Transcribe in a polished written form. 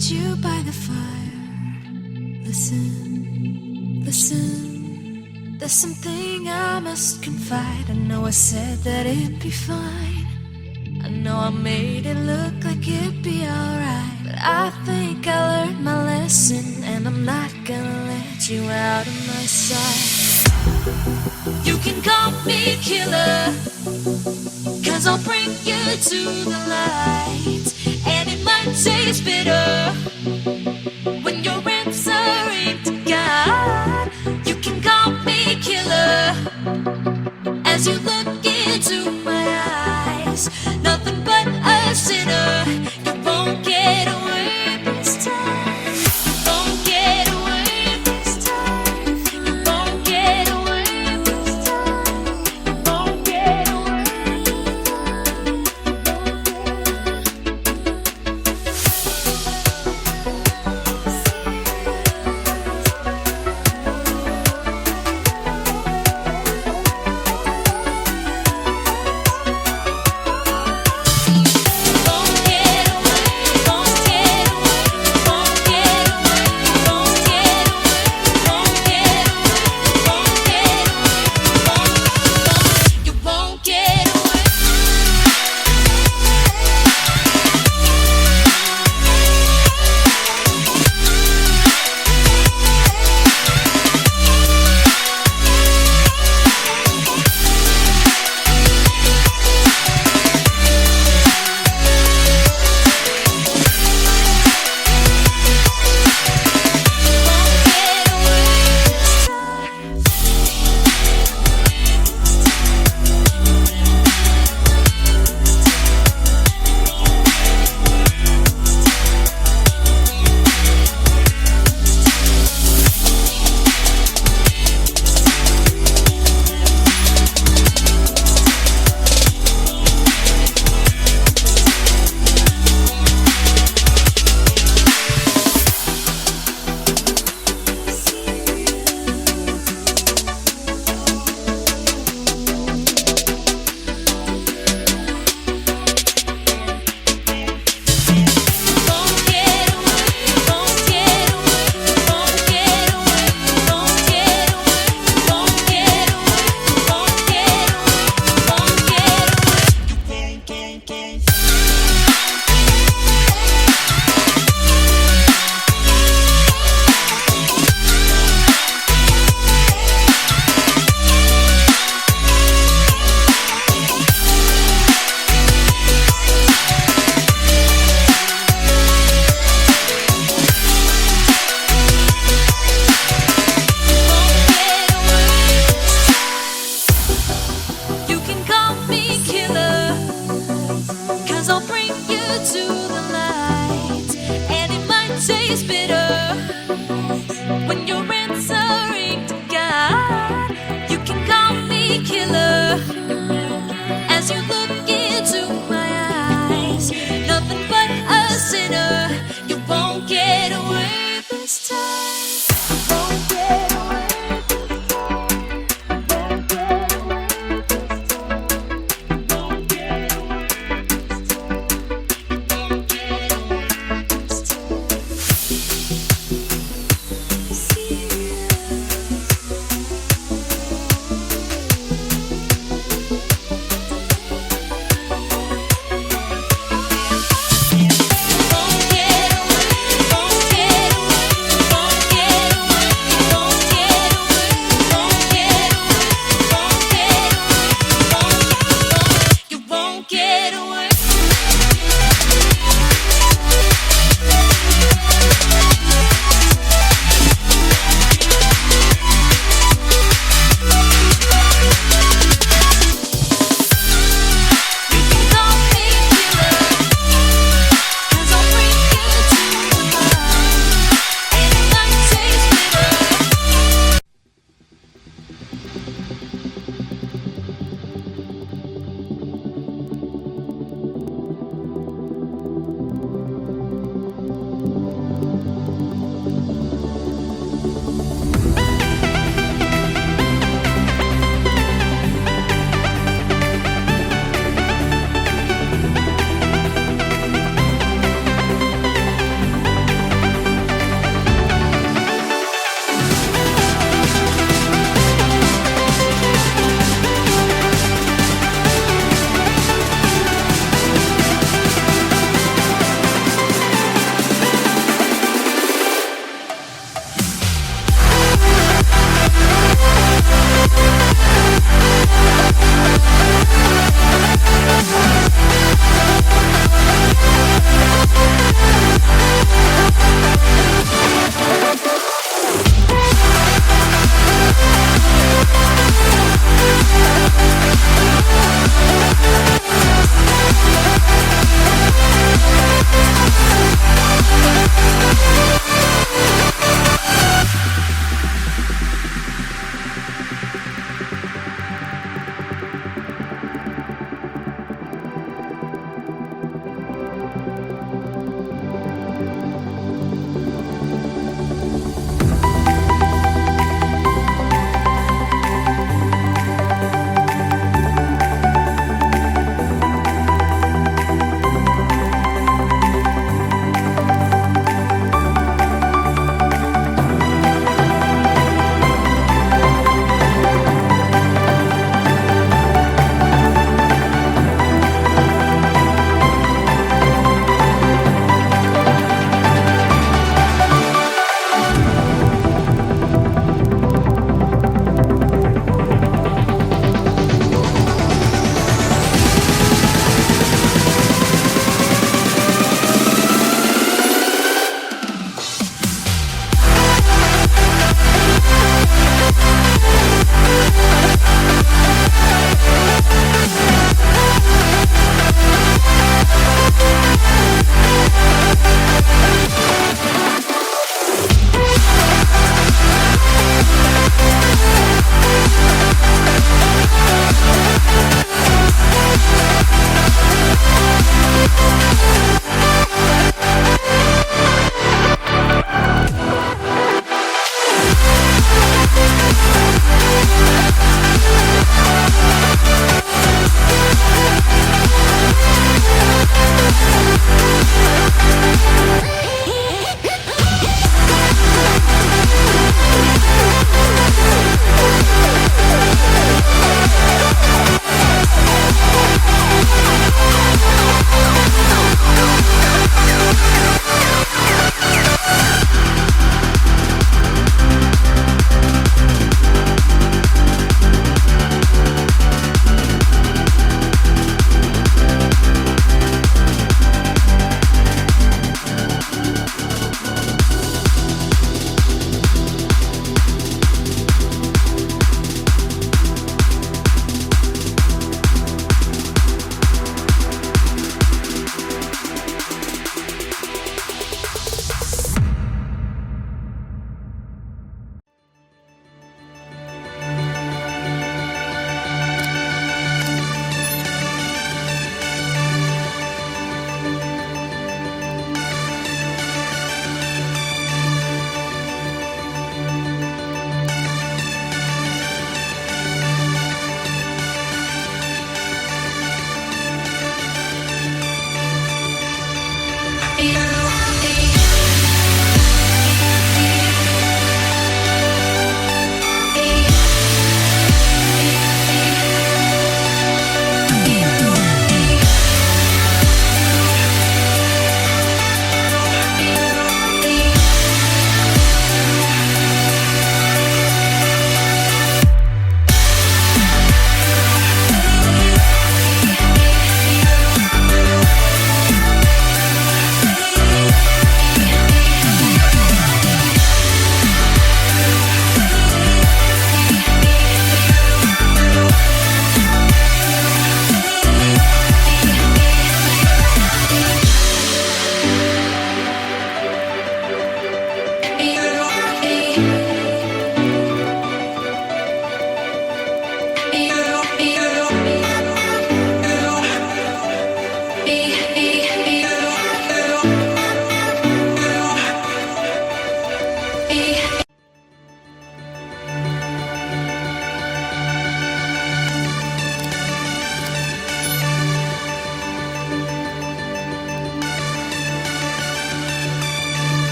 meet you by the fire. Listen, listen, there's something I must confide. I know I said that it'd be fine. I know I made it look like it'd be alright, but I think I learned my lesson, and I'm not gonna let you out of my sight. You can call me killer, 'cause I'll bring you to the light. And it might taste bitter when you're answering to God. You can call me killer as you look into my eyes. Nothing but a sinner. You won't get away this time. You won't get away this time. You won't get away this time. You won't get away this time. Taste bitter when you're answering to God. You can call me killer.